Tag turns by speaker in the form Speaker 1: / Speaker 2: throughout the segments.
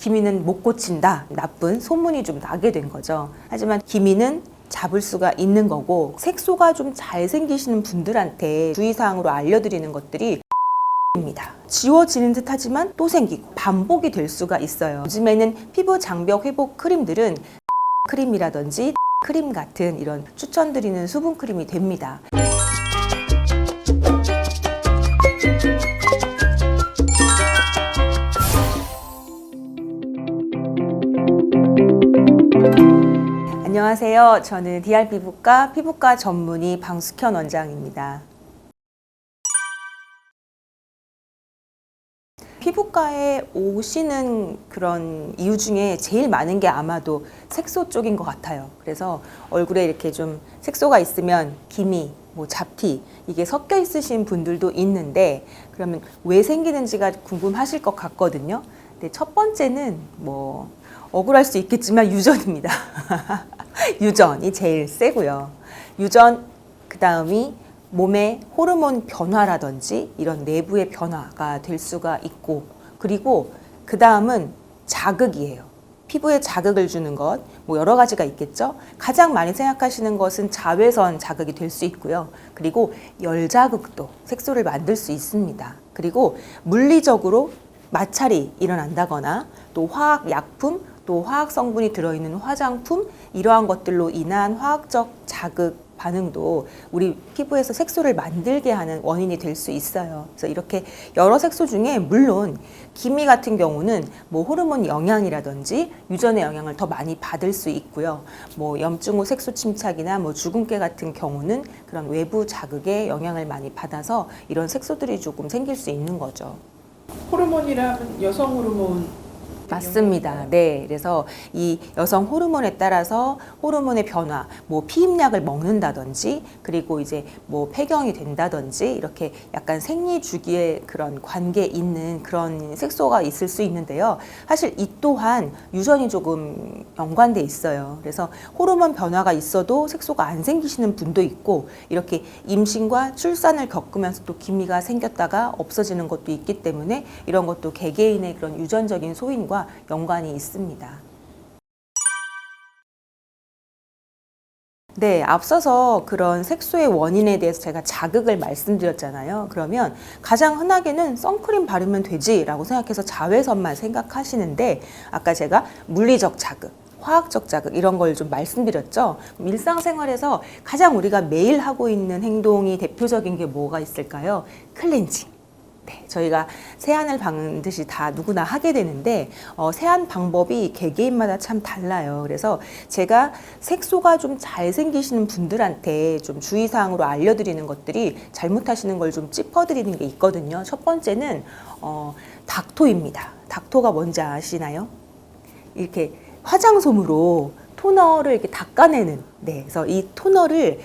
Speaker 1: 기미는 못 고친다, 나쁜 소문이 좀 나게 된 거죠. 하지만 기미는 잡을 수가 있는 거고, 색소가 좀 잘생기시는 분들한테 주의사항으로 알려드리는 것들이 입니다. 지워지는 듯 하지만 또 생기고 반복이 될 수가 있어요. 요즘에는 피부 장벽 회복 크림들은 크림이라든지 크림 같은 이런 추천드리는 수분 크림이 됩니다. 안녕하세요. 저는 DR 피부과 전문의 방숙현 원장입니다. 피부과에 오시는 그런 이유 중에 제일 많은 게 아마도 색소 쪽인 것 같아요. 그래서 얼굴에 이렇게 좀 색소가 있으면 기미, 잡티 이게 섞여 있으신 분들도 있는데, 그러면 왜 생기는지가 궁금하실 것 같거든요. 근데 첫 번째는 억울할 수 있겠지만 유전입니다. 유전이 제일 세고요. 유전, 그 다음이 몸의 호르몬 변화라든지 이런 내부의 변화가 될 수가 있고, 그리고 그 다음은 자극이에요. 피부에 자극을 주는 것, 여러 가지가 있겠죠. 가장 많이 생각하시는 것은 자외선 자극이 될 수 있고요. 그리고 열 자극도 색소를 만들 수 있습니다. 그리고 물리적으로 마찰이 일어난다거나 또 화학 약품, 또 화학 성분이 들어있는 화장품, 이러한 것들로 인한 화학적 자극 반응도 우리 피부에서 색소를 만들게 하는 원인이 될 수 있어요. 그래서 이렇게 여러 색소 중에 물론 기미 같은 경우는 호르몬 영향이라든지 유전의 영향을 더 많이 받을 수 있고요. 염증 후 색소 침착이나 주근깨 같은 경우는 그런 외부 자극에 영향을 많이 받아서 이런 색소들이 조금 생길 수 있는 거죠.
Speaker 2: 호르몬이라면 여성 호르몬
Speaker 1: 맞습니다. 네. 그래서 이 여성 호르몬에 따라서 호르몬의 변화, 피임약을 먹는다든지, 그리고 이제 폐경이 된다든지, 이렇게 약간 생리 주기에 그런 관계 있는 그런 색소가 있을 수 있는데요. 사실 이 또한 유전이 조금 연관돼 있어요. 그래서 호르몬 변화가 있어도 색소가 안 생기시는 분도 있고, 이렇게 임신과 출산을 겪으면서 또 기미가 생겼다가 없어지는 것도 있기 때문에 이런 것도 개개인의 그런 유전적인 소인과 연관이 있습니다. 네, 앞서서 그런 색소의 원인에 대해서 제가 자극을 말씀드렸잖아요. 그러면 가장 흔하게는 선크림 바르면 되지라고 생각해서 자외선만 생각하시는데, 아까 제가 물리적 자극, 화학적 자극 이런 걸 좀 말씀드렸죠. 일상생활에서 가장 우리가 매일 하고 있는 행동이 대표적인 게 뭐가 있을까요? 클렌징. 네, 저희가 세안을 반드시 다 누구나 하게 되는데 세안 방법이 개개인마다 참 달라요. 그래서 제가 색소가 좀 잘 생기시는 분들한테 좀 주의사항으로 알려드리는 것들이 잘못하시는 걸 좀 짚어드리는 게 있거든요. 첫 번째는 닥토입니다. 닥토가 뭔지 아시나요? 이렇게 화장솜으로 토너를 이렇게 닦아내는, 그래서 이 토너를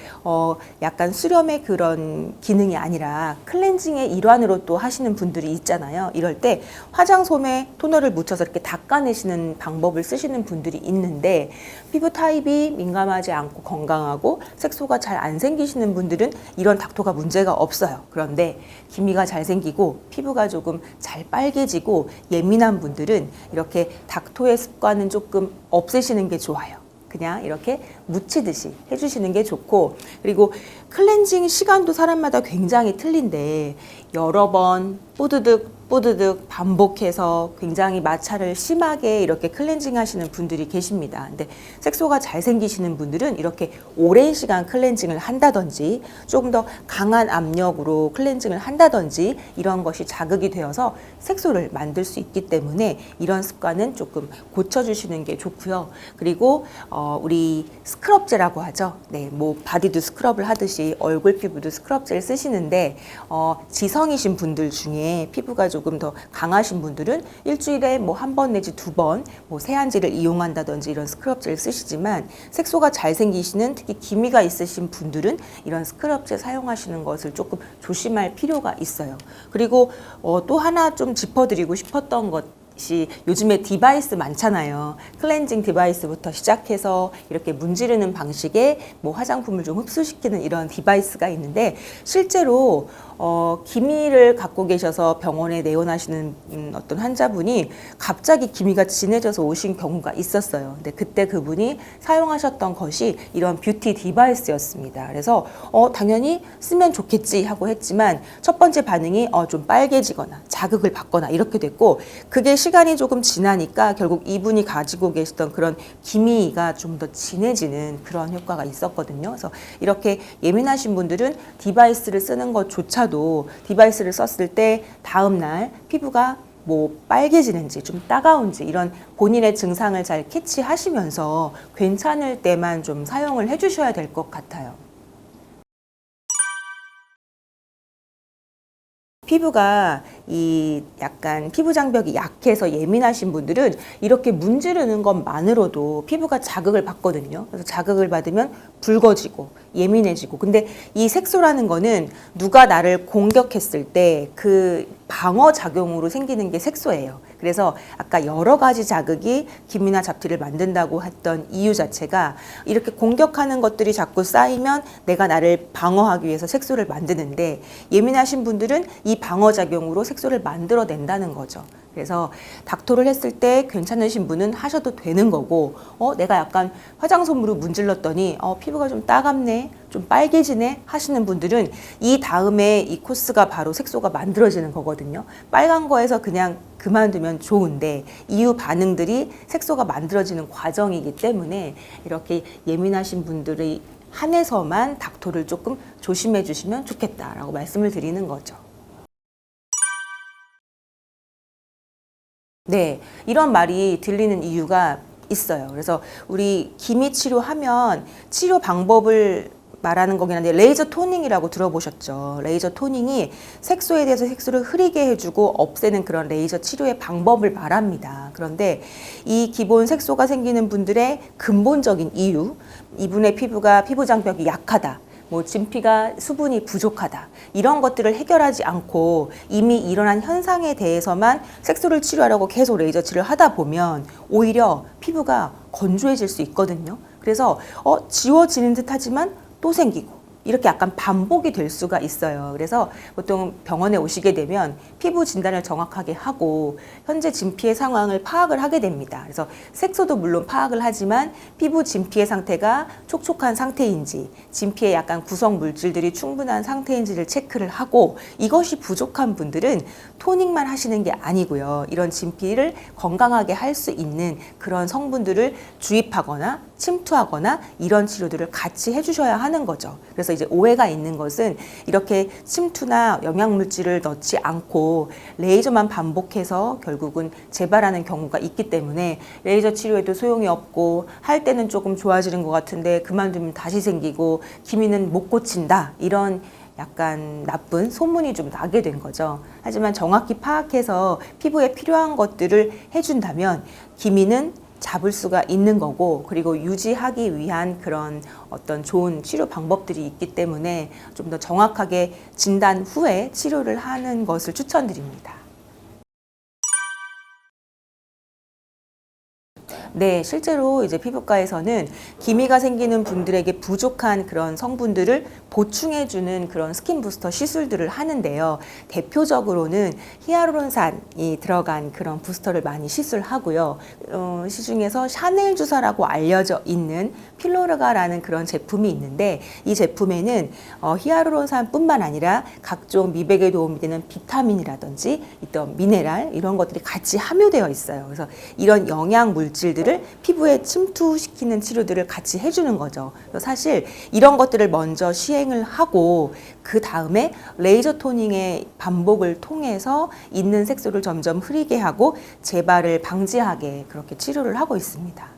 Speaker 1: 약간 수렴의 그런 기능이 아니라 클렌징의 일환으로 또 하시는 분들이 있잖아요. 이럴 때 화장솜에 토너를 묻혀서 이렇게 닦아내시는 방법을 쓰시는 분들이 있는데, 피부 타입이 민감하지 않고 건강하고 색소가 잘 안 생기시는 분들은 이런 닥토가 문제가 없어요. 그런데 기미가 잘 생기고 피부가 조금 잘 빨개지고 예민한 분들은 이렇게 닥토의 습관은 조금 없애시는 게 좋아요. 그냥 이렇게 묻히듯이 해주시는 게 좋고, 그리고 클렌징 시간도 사람마다 굉장히 틀린데 여러 번 뽀드득 반복해서 굉장히 마찰을 심하게 이렇게 클렌징 하시는 분들이 계십니다. 근데 색소가 잘 생기시는 분들은 이렇게 오랜 시간 클렌징을 한다든지 조금 더 강한 압력으로 클렌징을 한다든지 이런 것이 자극이 되어서 색소를 만들 수 있기 때문에 이런 습관은 조금 고쳐주시는 게 좋고요. 그리고 우리 스크럽제라고 하죠. 네, 바디도 스크럽을 하듯이 얼굴 피부도 스크럽제를 쓰시는데 지성이신 분들 중에 피부가 조금 더 강하신 분들은 일주일에 한 번 내지 두 번 세안제를 이용한다든지 이런 스크럽제를 쓰시지만, 색소가 잘 생기시는 특히 기미가 있으신 분들은 이런 스크럽제 사용하시는 것을 조금 조심할 필요가 있어요. 그리고 또 하나 좀 짚어드리고 싶었던 것, 요즘에 디바이스 많잖아요. 클렌징 디바이스부터 시작해서 이렇게 문지르는 방식의 화장품을 좀 흡수시키는 이런 디바이스가 있는데, 실제로 기미를 갖고 계셔서 병원에 내원하시는 어떤 환자분이 갑자기 기미가 진해져서 오신 경우가 있었어요. 근데 그때 그분이 사용하셨던 것이 이런 뷰티 디바이스였습니다. 그래서 당연히 쓰면 좋겠지 하고 했지만 첫 번째 반응이 좀 빨개지거나 자극을 받거나 이렇게 됐고, 그게 시간이 조금 지나니까 결국 이분이 가지고 계시던 그런 기미가 좀 더 진해지는 그런 효과가 있었거든요. 그래서 이렇게 예민하신 분들은 디바이스를 쓰는 것조차도 디바이스를 썼을 때 다음날 피부가 뭐 빨개지는지 좀 따가운지 이런 본인의 증상을 잘 캐치하시면서 괜찮을 때만 좀 사용을 해주셔야 될 것 같아요. 피부가 이 약간 피부 장벽이 약해서 예민하신 분들은 이렇게 문지르는 것만으로도 피부가 자극을 받거든요. 그래서 자극을 받으면 붉어지고 예민해지고, 근데 이 색소라는 거는 누가 나를 공격했을 때 그 방어 작용으로 생기는 게 색소예요. 그래서 아까 여러 가지 자극이 기미나 잡티를 만든다고 했던 이유 자체가 이렇게 공격하는 것들이 자꾸 쌓이면 내가 나를 방어하기 위해서 색소를 만드는데, 예민하신 분들은 이 방어 작용으로 색소를 만들어낸다는 거죠. 그래서 닥토를 했을 때 괜찮으신 분은 하셔도 되는 거고, 내가 약간 화장솜으로 문질렀더니 피부가 좀 따갑네, 좀 빨개지네 하시는 분들은 이 다음에 이 코스가 바로 색소가 만들어지는 거거든요. 빨간 거에서 그냥 그만두면 좋은데 이후 반응들이 색소가 만들어지는 과정이기 때문에 이렇게 예민하신 분들이 한해서만 닥토를 조금 조심해 주시면 좋겠다라고 말씀을 드리는 거죠. 네, 이런 말이 들리는 이유가 있어요. 그래서 우리 기미 치료하면 치료 방법을 말하는 거긴 한데, 레이저 토닝이라고 들어보셨죠? 레이저 토닝이 색소에 대해서 색소를 흐리게 해주고 없애는 그런 레이저 치료의 방법을 말합니다. 그런데 이 기본 색소가 생기는 분들의 근본적인 이유, 이분의 피부가 피부 장벽이 약하다, 뭐 진피가 수분이 부족하다, 이런 것들을 해결하지 않고 이미 일어난 현상에 대해서만 색소를 치료하려고 계속 레이저 치료를 하다 보면 오히려 피부가 건조해질 수 있거든요. 그래서 지워지는 듯 하지만 또 생기고 이렇게 약간 반복이 될 수가 있어요. 그래서 보통 병원에 오시게 되면 피부 진단을 정확하게 하고 현재 진피의 상황을 파악을 하게 됩니다. 그래서 색소도 물론 파악을 하지만 피부 진피의 상태가 촉촉한 상태인지, 진피에 약간 구성 물질들이 충분한 상태인지를 체크를 하고, 이것이 부족한 분들은 토닝만 하시는 게 아니고요, 이런 진피를 건강하게 할 수 있는 그런 성분들을 주입하거나 침투하거나 이런 치료들을 같이 해주셔야 하는 거죠. 그래서 이제 오해가 있는 것은 이렇게 침투나 영양물질을 넣지 않고 레이저만 반복해서 결국은 재발하는 경우가 있기 때문에 레이저 치료에도 소용이 없고, 할 때는 조금 좋아지는 것 같은데 그만두면 다시 생기고 기미는 못 고친다, 이런 약간 나쁜 소문이 좀 나게 된 거죠. 하지만 정확히 파악해서 피부에 필요한 것들을 해준다면 기미는 잡을 수가 있는 거고, 그리고 유지하기 위한 그런 어떤 좋은 치료 방법들이 있기 때문에 좀 더 정확하게 진단 후에 치료를 하는 것을 추천드립니다. 네, 실제로 이제 피부과에서는 기미가 생기는 분들에게 부족한 그런 성분들을 보충해주는 그런 스킨 부스터 시술들을 하는데요. 대표적으로는 히아루론산이 들어간 그런 부스터를 많이 시술하고요. 시중에서 샤넬 주사라고 알려져 있는 필로르가라는 그런 제품이 있는데, 이 제품에는 히아루론산뿐만 아니라 각종 미백에 도움이 되는 비타민이라든지 어떤 미네랄 이런 것들이 같이 함유되어 있어요. 그래서 이런 영양 물질들을 피부에 침투시키는 치료들을 같이 해주는 거죠. 사실 이런 것들을 먼저 시행을 하고 그 다음에 레이저 토닝의 반복을 통해서 있는 색소를 점점 흐리게 하고 재발을 방지하게 그렇게 치료를 하고 있습니다.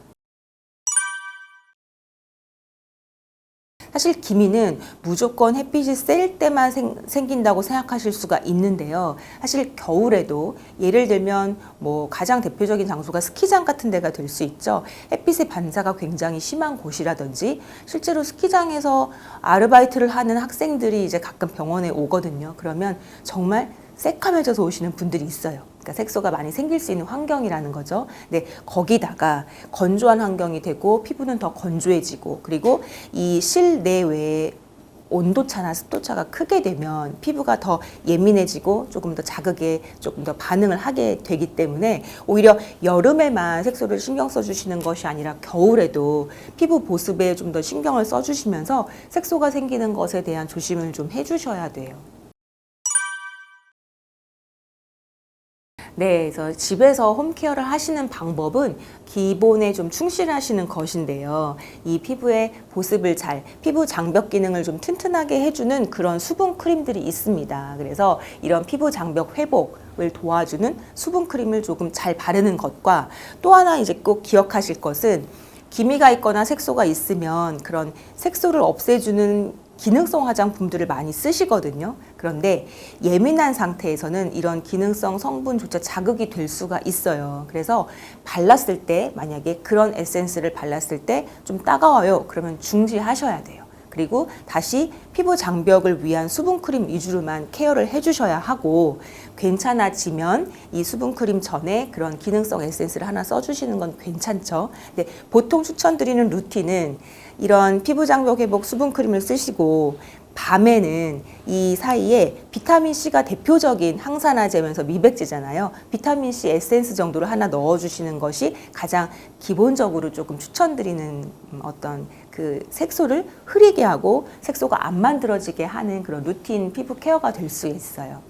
Speaker 1: 사실 기미는 무조건 햇빛이 셀 때만 생긴다고 생각하실 수가 있는데요. 사실 겨울에도 예를 들면 뭐 가장 대표적인 장소가 스키장 같은 데가 될 수 있죠. 햇빛의 반사가 굉장히 심한 곳이라든지, 실제로 스키장에서 아르바이트를 하는 학생들이 이제 가끔 병원에 오거든요. 그러면 정말 새카매져서 오시는 분들이 있어요. 그러니까 색소가 많이 생길 수 있는 환경이라는 거죠. 근데 거기다가 건조한 환경이 되고 피부는 더 건조해지고, 그리고 이 실내외 온도차나 습도차가 크게 되면 피부가 더 예민해지고 조금 더 자극에 조금 더 반응을 하게 되기 때문에 오히려 여름에만 색소를 신경 써주시는 것이 아니라 겨울에도 피부 보습에 좀 더 신경을 써주시면서 색소가 생기는 것에 대한 조심을 좀 해주셔야 돼요. 네, 그래서 집에서 홈케어를 하시는 방법은 기본에 좀 충실하시는 것인데요. 이 피부의 보습을 피부 장벽 기능을 좀 튼튼하게 해주는 그런 수분 크림들이 있습니다. 그래서 이런 피부 장벽 회복을 도와주는 수분 크림을 조금 잘 바르는 것과 또 하나 이제 꼭 기억하실 것은 기미가 있거나 색소가 있으면 그런 색소를 없애주는 기능성 화장품들을 많이 쓰시거든요. 그런데 예민한 상태에서는 이런 기능성 성분조차 자극이 될 수가 있어요. 그래서 발랐을 때 만약에 그런 에센스를 발랐을 때 좀 따가워요. 그러면 중지하셔야 돼요. 그리고 다시 피부 장벽을 위한 수분크림 위주로만 케어를 해주셔야 하고 괜찮아지면 이 수분크림 전에 그런 기능성 에센스를 하나 써주시는 건 괜찮죠. 근데 보통 추천드리는 루틴은 이런 피부 장벽 회복 수분크림을 쓰시고 밤에는 이 사이에 비타민C가 대표적인 항산화제면서 미백제잖아요. 비타민C 에센스 정도를 하나 넣어주시는 것이 가장 기본적으로 조금 추천드리는 어떤 그 색소를 흐리게 하고 색소가 안 만들어지게 하는 그런 루틴 피부 케어가 될 수 있어요.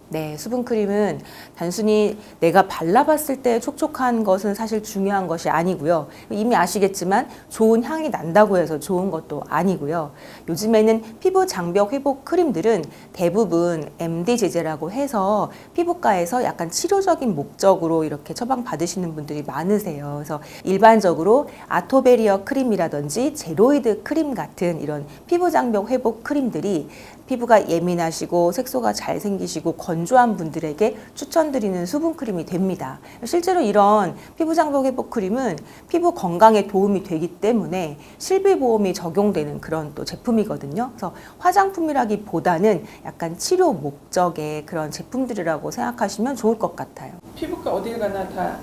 Speaker 1: 네, 수분크림은 단순히 내가 발라봤을 때 촉촉한 것은 사실 중요한 것이 아니고요. 이미 아시겠지만 좋은 향이 난다고 해서 좋은 것도 아니고요. 요즘에는 피부 장벽 회복 크림들은 대부분 MD 제제라고 해서 피부과에서 약간 치료적인 목적으로 이렇게 처방받으시는 분들이 많으세요. 그래서 일반적으로 아토베리어 크림이라든지 제로이드 크림 같은 이런 피부 장벽 회복 크림들이 피부가 예민하시고 색소가 잘 생기시고 건조한 분들에게 추천드리는 수분크림이 됩니다. 실제로 이런 피부 장벽 회복 크림은 피부 건강에 도움이 되기 때문에 실비보험이 적용되는 그런 또 제품이거든요. 그래서 화장품이라기보다는 약간 치료 목적의 그런 제품들이라고 생각하시면 좋을 것 같아요.
Speaker 2: 피부과 어딜 가나 다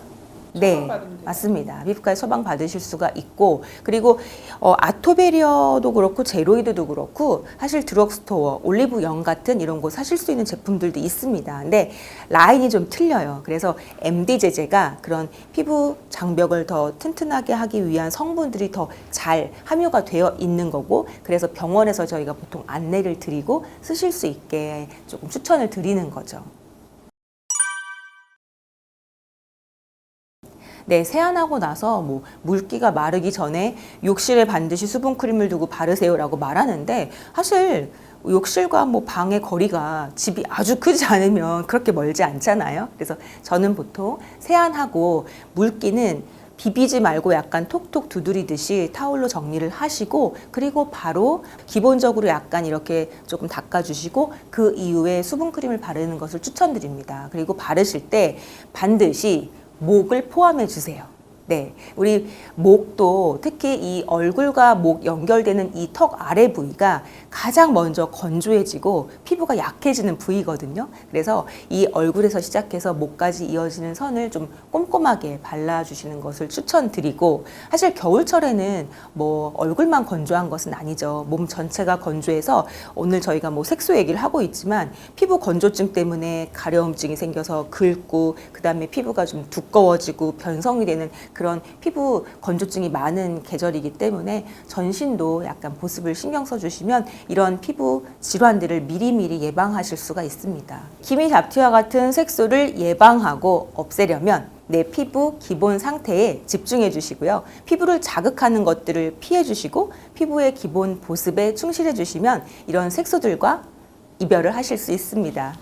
Speaker 1: 네,
Speaker 2: 처방받으면 되나요?
Speaker 1: 맞습니다. 피부과에 처방 받으실 수가 있고, 그리고 아토베리어도 그렇고 제로이드도 그렇고 사실 드럭스토어, 올리브영 같은 이런 곳 사실 수 있는 제품들도 있습니다. 근데 라인이 좀 틀려요. 그래서 MD 제제가 그런 피부 장벽을 더 튼튼하게 하기 위한 성분들이 더 잘 함유가 되어 있는 거고, 그래서 병원에서 저희가 보통 안내를 드리고 쓰실 수 있게 조금 추천을 드리는 거죠. 네, 세안하고 나서 뭐 물기가 마르기 전에 욕실에 반드시 수분크림을 두고 바르세요라고 말하는데 사실 욕실과 뭐 방의 거리가 집이 아주 크지 않으면 그렇게 멀지 않잖아요. 그래서 저는 보통 세안하고 물기는 비비지 말고 약간 톡톡 두드리듯이 타올로 정리를 하시고 그리고 바로 기본적으로 약간 이렇게 조금 닦아주시고 그 이후에 수분크림을 바르는 것을 추천드립니다. 그리고 바르실 때 반드시 목을 포함해 주세요. 네, 우리 목도 특히 이 얼굴과 목 연결되는 이 턱 아래 부위가 가장 먼저 건조해지고 피부가 약해지는 부위거든요. 그래서 이 얼굴에서 시작해서 목까지 이어지는 선을 좀 꼼꼼하게 발라주시는 것을 추천드리고 사실 겨울철에는 뭐 얼굴만 건조한 것은 아니죠. 몸 전체가 건조해서 오늘 저희가 뭐 색소 얘기를 하고 있지만 피부 건조증 때문에 가려움증이 생겨서 긁고 그다음에 피부가 좀 두꺼워지고 변성이 되는 그런 피부 건조증이 많은 계절이기 때문에 전신도 약간 보습을 신경 써주시면 이런 피부 질환들을 미리미리 예방하실 수가 있습니다. 기미 잡티와 같은 색소를 예방하고 없애려면 내 피부 기본 상태에 집중해 주시고요. 피부를 자극하는 것들을 피해 주시고 피부의 기본 보습에 충실해 주시면 이런 색소들과 이별을 하실 수 있습니다.